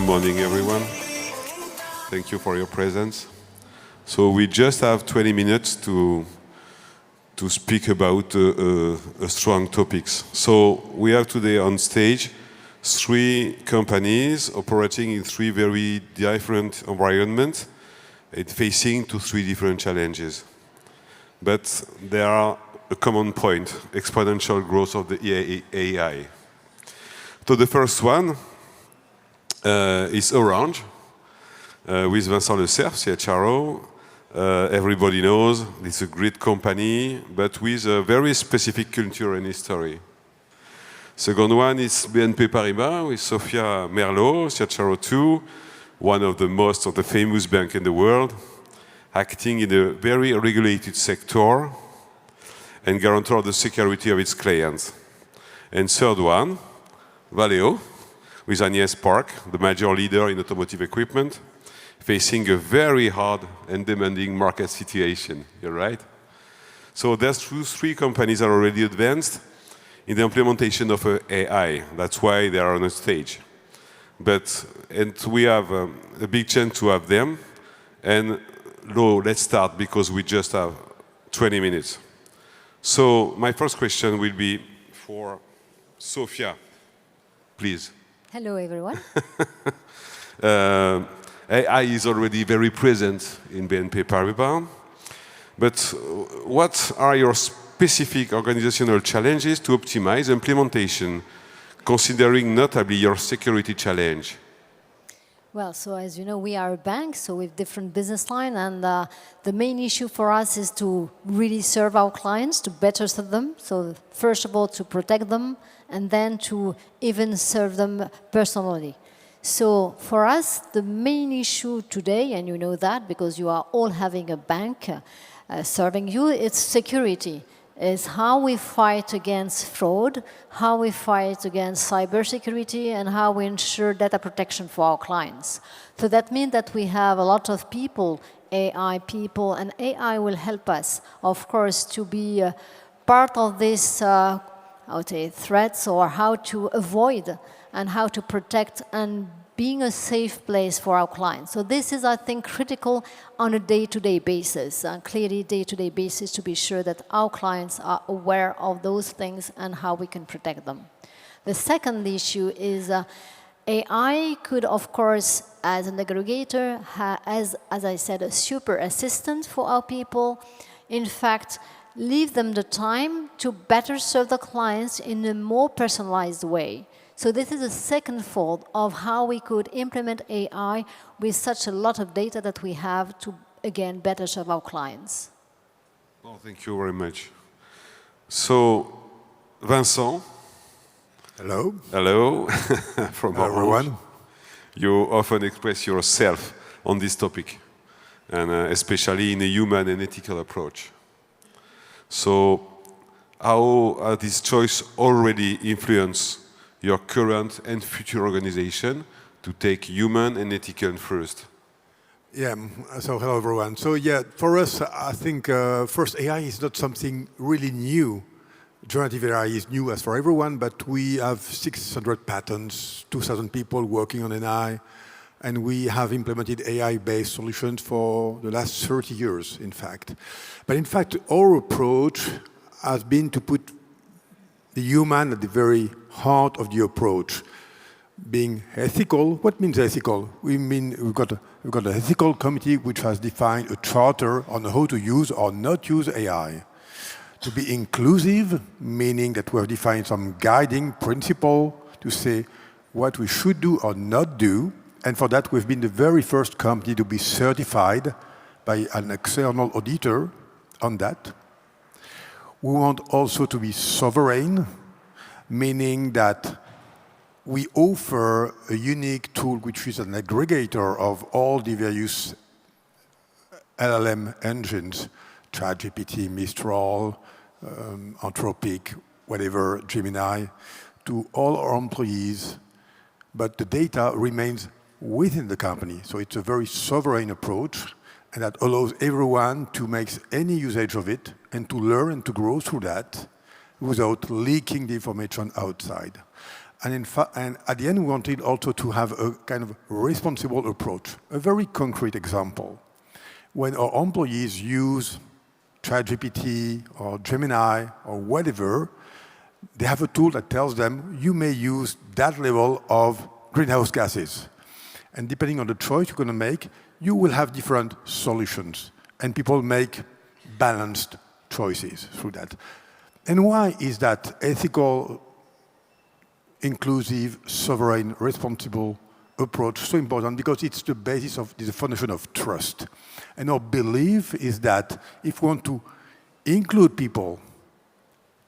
morning, everyone. Thank you for your presence. So we just have 20 minutes to speak about strong topics. So we have today on stage 3 companies operating in 3 very different environments and facing 3 different challenges. But there are a common point, exponential growth of the AI. So the first one is Orange, with Vincent Lecerf, CHRO. Everybody knows it's a great company, but with a very specific culture and history. Second one is BNP Paribas, with Sofia Merlo, CHRO 2, one of the famous banks in the world, acting in a very regulated sector and guarantor the security of its clients. And third one, Valeo, with Agnès, the major leader in automotive equipment, facing a very hard and demanding market situation. You're right? So there's 3 companies that are already advanced in the implementation of AI. That's why they are on a stage. And we have a big chance to have them. And let's start because we just have 20 minutes. So my first question will be for Sofia, please. Hello, everyone. AI is already very present in BNP Paribas. But what are your specific organizational challenges to optimize implementation, considering notably your security challenge? Well, so as you know, we are a bank, so we have different business lines, and the main issue for us is to really serve our clients, to better serve them. So first of all, to protect them, and then to even serve them personally. So for us, the main issue today, and you know that because you are all having a bank serving you, it's security. It's how we fight against fraud, how we fight against cybersecurity, and how we ensure data protection for our clients. So that means that we have a lot of people, AI people, and AI will help us, of course, to be part of this threats or how to avoid and how to protect and being a safe place for our clients. So this is, I think, critical on a day-to-day basis, clearly day-to-day basis, to be sure that our clients are aware of those things and how we can protect them. The second issue is AI could, of course, as an aggregator, as I said, a super assistant for our people. In fact, leave them the time to better serve the clients in a more personalized way. So this is a second fold of how we could implement AI with such a lot of data that we have to, again, better serve our clients. Oh, thank you very much. So, Vincent. Hello. Hello. From Hello, everyone. You often express yourself on this topic, and especially in a human and ethical approach. So, how this choice already influence your current and future organization to take human and ethical first? Yeah, so hello everyone. So yeah, for us, I think first AI is not something really new. Generative AI is new as for everyone, but we have 600 patents, 2,000 people working on AI, and we have implemented AI-based solutions for the last 30 years, in fact. But in fact, our approach has been to put the human at the very heart of the approach. Being ethical, what means ethical? We mean we've got an ethical committee which has defined a charter on how to use or not use AI. To be inclusive, meaning that we have defined some guiding principle to say what we should do or not do. And for that, we've been the very first company to be certified by an external auditor on that. We want also to be sovereign, meaning that we offer a unique tool which is an aggregator of all the various LLM engines, ChatGPT, Mistral, Anthropic, whatever, Gemini, to all our employees, but the data remains within the company. So it's a very sovereign approach, and that allows everyone to make any usage of it and to learn and to grow through that without leaking the information outside. And at the end, we wanted also to have a kind of responsible approach. A very concrete example. When our employees use ChatGPT or Gemini or whatever, they have a tool that tells them, you may use that level of greenhouse gases. And depending on the choice you're going to make, you will have different solutions. And people make balanced choices through that. And why is that ethical, inclusive, sovereign, responsible approach so important? Because it's the basis of the foundation of trust. And our belief is that if we want to include people,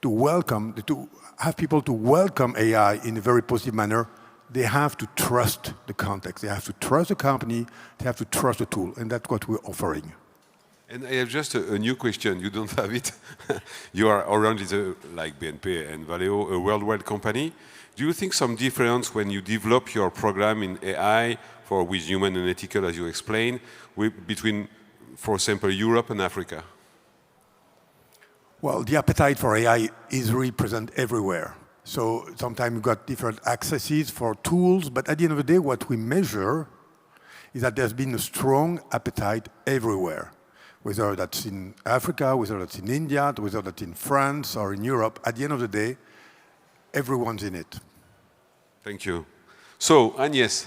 to have people to welcome AI in a very positive manner, they have to trust the context. They have to trust the company. They have to trust the tool. And that's what we're offering. And I have just a new question. You don't have it. You are Orange is like BNP and Valeo, a worldwide company. Do you think some difference when you develop your program in AI with human and ethical, as you explained, between, for example, Europe and Africa? Well, the appetite for AI is really present everywhere. So sometimes we've got different accesses for tools, but at the end of the day, what we measure is that there's been a strong appetite everywhere. Whether that's in Africa, whether that's in India, whether that's in France or in Europe, at the end of the day, everyone's in it. Thank you. So, Agnès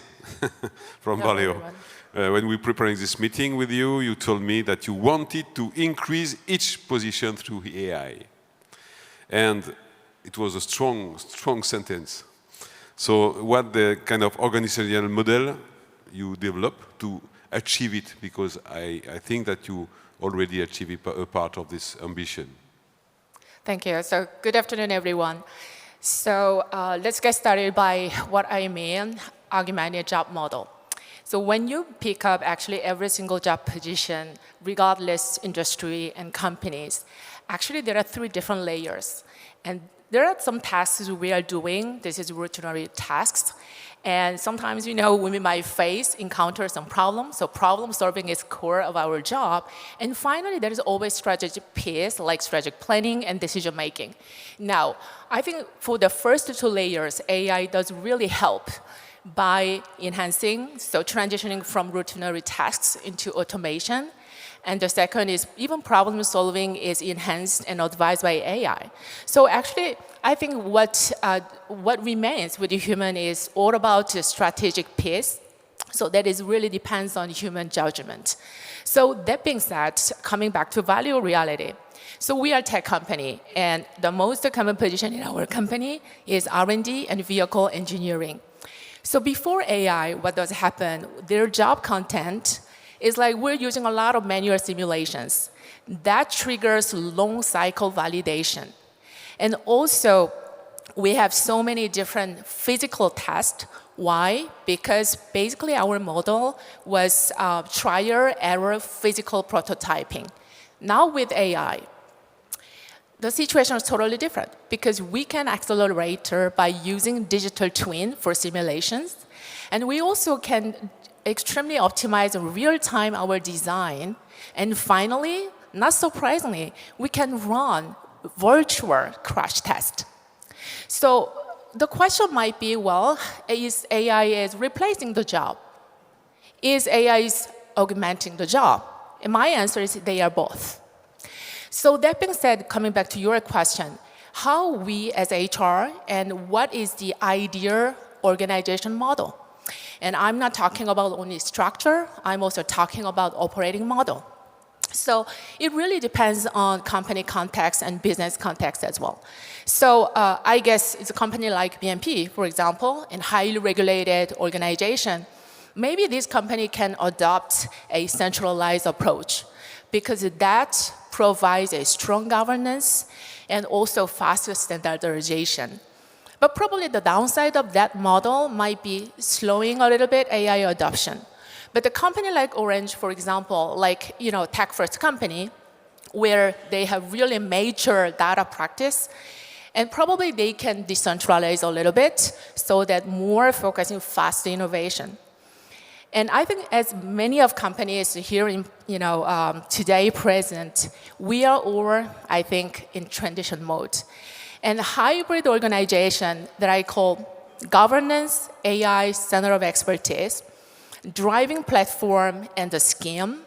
from Valeo. When we were preparing this meeting with you, you told me that you wanted to increase each position through AI. And it was a strong, strong sentence. So what the kind of organizational model you develop to achieve it? Because I think that you already achieved a part of this ambition. Thank you. So good afternoon, everyone. So let's get started by what I mean, augmented job model. So when you pick up actually every single job position, regardless industry and companies, actually there are 3 different layers. And there are some tasks we are doing. This is routinary tasks. And sometimes, we might encounter some problems. So problem solving is core of our job. And finally, there is always strategic piece like strategic planning and decision making. Now, I think for the first 2 layers, AI does really help by enhancing, so transitioning from routinary tasks into automation. And the second is even problem solving is enhanced and advised by AI. So actually, I think what remains with the human is all about the strategic piece. So that is really depends on human judgment. So that being said, coming back to value reality. So we are a tech company, and the most common position in our company is R&D and vehicle engineering. So before AI, what does happen? Their job content is like we're using a lot of manual simulations. That triggers long cycle validation. And also, we have so many different physical tests. Why? Because basically our model was trial error physical prototyping. Now with AI, the situation is totally different because we can accelerate by using digital twin for simulations. And we also can extremely optimize in real time our design. And finally, not surprisingly, we can run virtual crash test. So the question might be, well, is AI replacing the job? Is AI augmenting the job? And my answer is they are both. So that being said, coming back to your question, how we as HR and what is the ideal organization model? And I'm not talking about only structure, I'm also talking about operating model. So it really depends on company context and business context as well. So I guess it's a company like BNP, for example, a highly regulated organization. Maybe this company can adopt a centralized approach because that provides a strong governance and also faster standardization. But probably the downside of that model might be slowing a little bit AI adoption. But a company like Orange, for example, like tech-first company, where they have really major data practice, and probably they can decentralize a little bit so that more focusing fast innovation. And I think as many of companies here in today present, we are all, I think, in transition mode. And hybrid organization that I call governance, AI, center of expertise, driving platform and the scheme,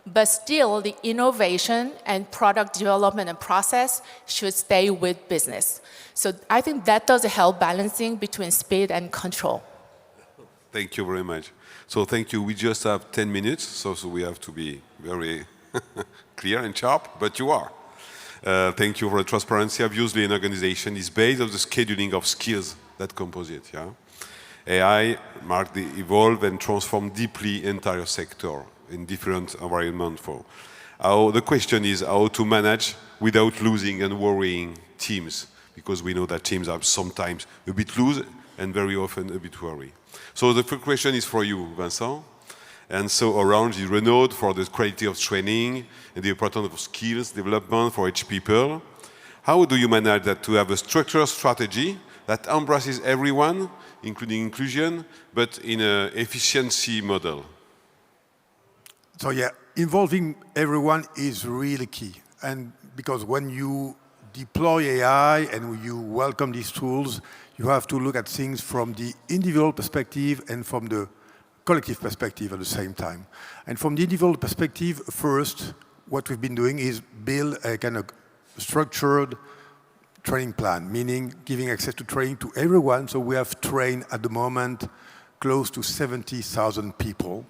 but still the innovation and product development and process should stay with business. So I think that does help balancing between speed and control. Thank you very much. So thank you. We just have 10 minutes, so we have to be very clear and sharp, but you are. Thank you for the transparency. Obviously, an organization is based on the scheduling of skills that compose it. Yeah? AI mark the evolve and transform deeply entire sector in different environment. The question is how to manage without losing and worrying teams, because we know that teams are sometimes a bit loose and very often a bit worried. So the first question is for you, Vincent. And so around the renowned for the quality of training and the importance of skills development for each people. How do you manage that to have a structured strategy that embraces everyone, including inclusion, but in an efficiency model? So yeah, involving everyone is really key. And because when you deploy AI and you welcome these tools, you have to look at things from the individual perspective and from the collective perspective at the same time. And from the individual perspective, first, what we've been doing is build a kind of structured training plan, meaning giving access to training to everyone. So we have trained at the moment close to 70,000 people.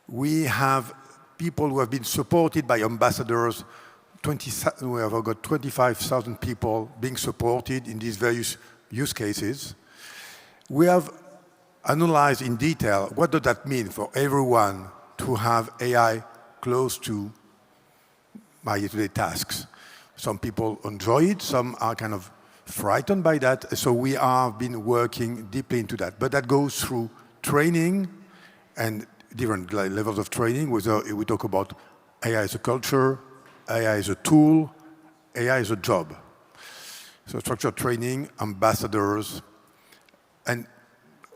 We have people who have been supported by ambassadors. We have got 25,000 people being supported in these various use cases. We have analyzed in detail what does that mean for everyone to have AI close to my day-to-day tasks. Some people enjoy it, some are kind of frightened by that, so we have been working deeply into that. But that goes through training and different levels of training. We talk about AI as a culture, AI as a tool, AI as a job. So structured training, ambassadors, and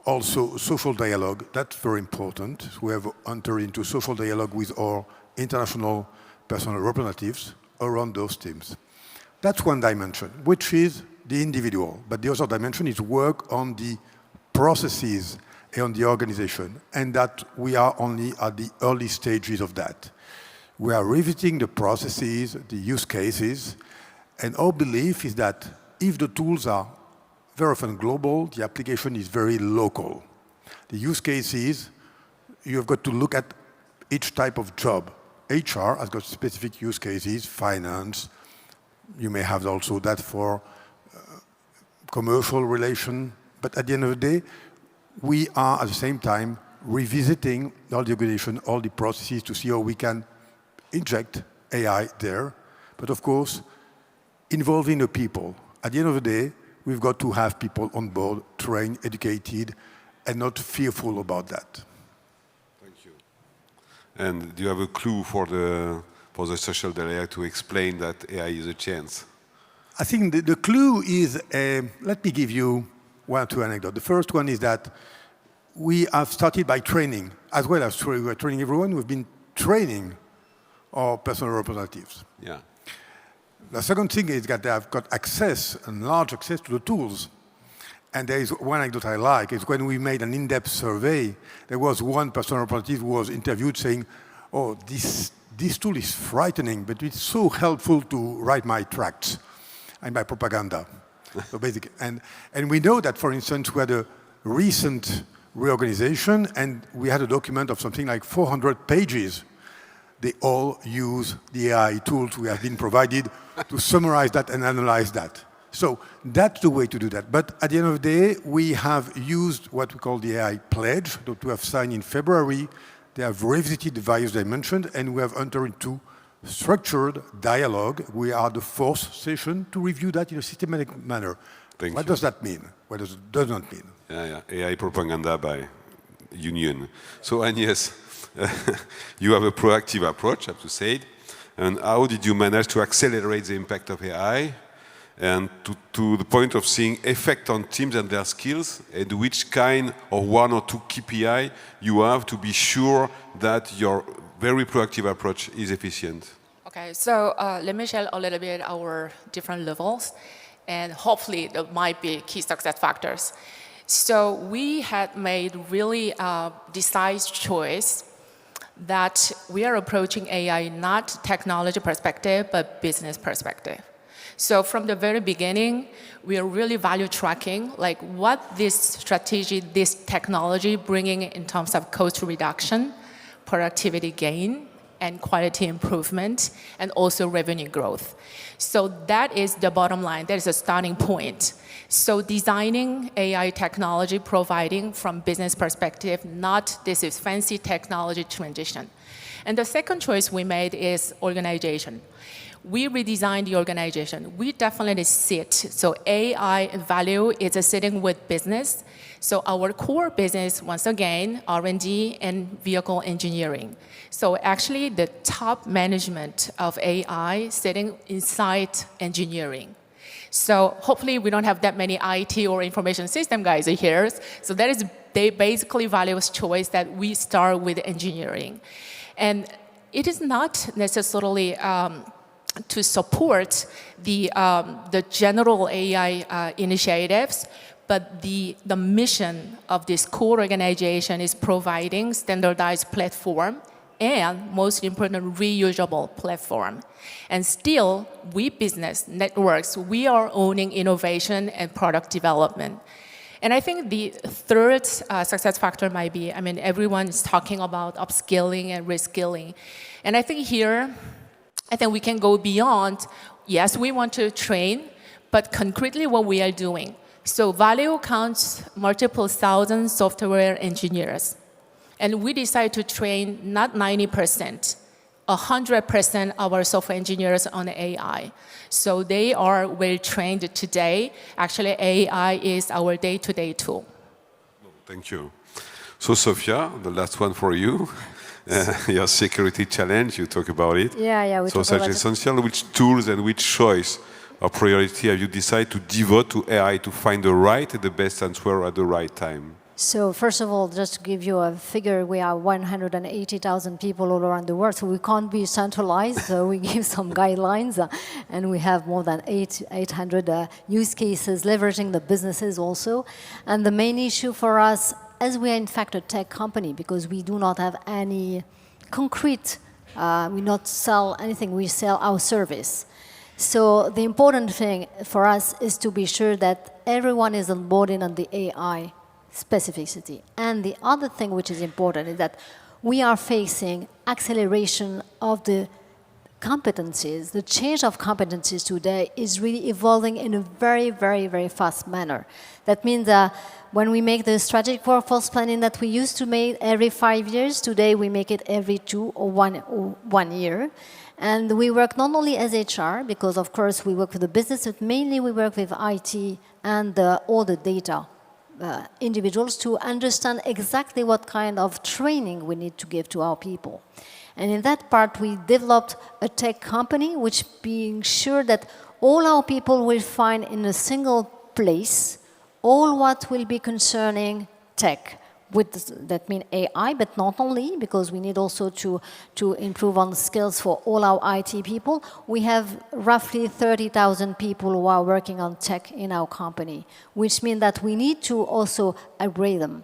also social dialogue. That's very important. We have entered into social dialogue with our international personal representatives around those teams. That's one dimension, which is the individual. But the other dimension is work on the processes and on the organization, and that we are only at the early stages of that. We are revisiting the processes, the use cases, and our belief is that if the tools are very often global, the application is very local. The use cases, you've got to look at each type of job. HR has got specific use cases, finance. You may have also that for commercial relation. But at the end of the day, we are at the same time revisiting all the organization, all the processes to see how we can inject AI there. But of course, involving the people. At the end of the day, we've got to have people on board, trained, educated, and not fearful about that. Thank you. And do you have a clue for the social AI to explain that AI is a chance? I think the clue is, let me give you one or two anecdotes. The first one is that we have started by training, as well as we are training everyone. We've been training our personal representatives. Yeah. The second thing is that they have got access, and large access to the tools. And there is one anecdote I like, is when we made an in-depth survey, there was one personal representative who was interviewed saying, oh, this tool is frightening, but it's so helpful to write my tracts and my propaganda. So basically, and we know that, for instance, we had a recent reorganization, and we had a document of something like 400 pages. They all use the AI tools we have been provided to summarize that and analyze that. So that's the way to do that. But at the end of the day, we have used what we call the AI pledge that we have signed in February. They have revisited the values I mentioned, and we have entered into structured dialogue. We are the fourth session to review that in a systematic manner. What does that mean? What does it does not mean? Yeah, AI propaganda by union. So Agnès, you have a proactive approach, I have to say. And how did you manage to accelerate the impact of AI and to the point of seeing effect on teams and their skills, and which kind of one or two KPI you have to be sure that your very proactive approach is efficient? Okay, so let me share a little bit our different levels. and hopefully there might be key success factors. So we had made really decisive choice that we are approaching AI not technology perspective, but business perspective. So from the very beginning, we are really value tracking, like what this strategy, this technology bringing in terms of cost reduction, productivity gain, and quality improvement, and also revenue growth. So that is the bottom line. That is a starting point. So designing AI technology, providing from business perspective, not this is fancy technology transition. And the second choice we made is organization. We redesigned the organization. We definitely sit. So AI and Valeo is sitting with business. So our core business, once again, R&D and vehicle engineering. So actually the top management of AI sitting inside engineering. So hopefully we don't have that many IT or information system guys here. So that is basically Valeo's choice that we start with engineering. And it is not necessarily to support the general AI initiatives, but the mission of this core organization is providing standardized platform and, most important, reusable platform. And still, we business networks, we are owning innovation and product development. And I think the third success factor might be, I mean, everyone is talking about upskilling and reskilling. And I think here, I think we can go beyond, yes, we want to train, but concretely what we are doing. So Valeo counts multiple thousand software engineers. And we decide to train not 90%, 100% of our software engineers on AI. So they are well trained today. Actually, AI is our day-to-day tool. Thank you. So Sofia, the last one for you. Your security challenge, you talk about it. Yeah, so such essential, which tools and which choice or priority have you decided to devote to AI to find the right and the best answer at the right time? So first of all, just to give you a figure, we are 180,000 people all around the world, so we can't be centralized. So we give some guidelines, and we have more than 800 use cases leveraging the businesses also. And the main issue for us, as we are in fact a tech company, because we do not have any concrete, we not sell anything, we sell our service. So the important thing for us is to be sure that everyone is onboarding on the AI specificity. And the other thing which is important is that we are facing acceleration of the competencies. The change of competencies today is really evolving in a very, very, very fast manner. That means when we make the strategic workforce planning that we used to make every 5 years, today we make it every 2 or 1 year. And we work not only as HR, because of course we work with the business, but mainly we work with IT and all the data individuals to understand exactly what kind of training we need to give to our people. And in that part, we developed a tech company which being sure that all our people will find in a single place all what will be concerning tech. That means AI, but not only, because we need also to improve on skills for all our IT people. We have roughly 30,000 people who are working on tech in our company, which means that we need to also upgrade them.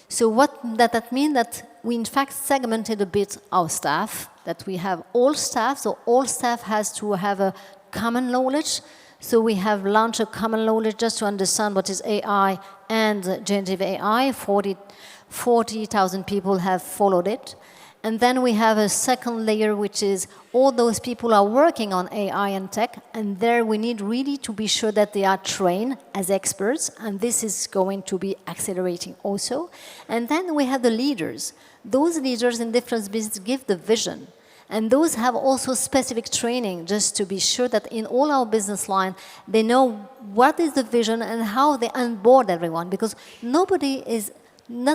So what that means that we in fact segmented a bit our staff, that we have all staff, so all staff has to have a common knowledge. So we have launched a common knowledge just to understand what is AI and generative AI. 40,000 people have followed it. And then we have a second layer, which is all those people are working on AI and tech, and there we need really to be sure that they are trained as experts, and this is going to be accelerating also. And then we have the leaders. Those leaders in different businesses give the vision. And those have also specific training just to be sure that in all our business line, they know what is the vision and how they onboard everyone, because not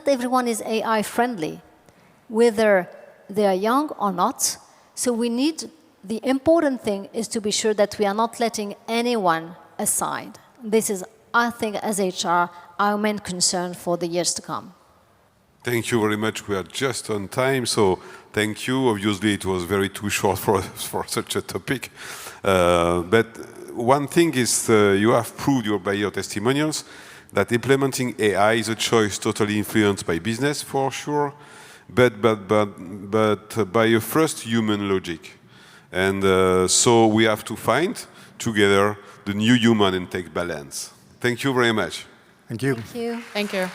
everyone is AI friendly, whether they are young or not. So the important thing is to be sure that we are not letting anyone aside. This is, I think, as HR, our main concern for the years to come. Thank you very much. We are just on time, so thank you. Obviously, it was very too short for such a topic. But one thing is you have proved by your testimonials that implementing AI is a choice totally influenced by business, for sure, but by a first human logic. And so we have to find together the new human and tech balance. Thank you very much. Thank you. Thank you. Thank you.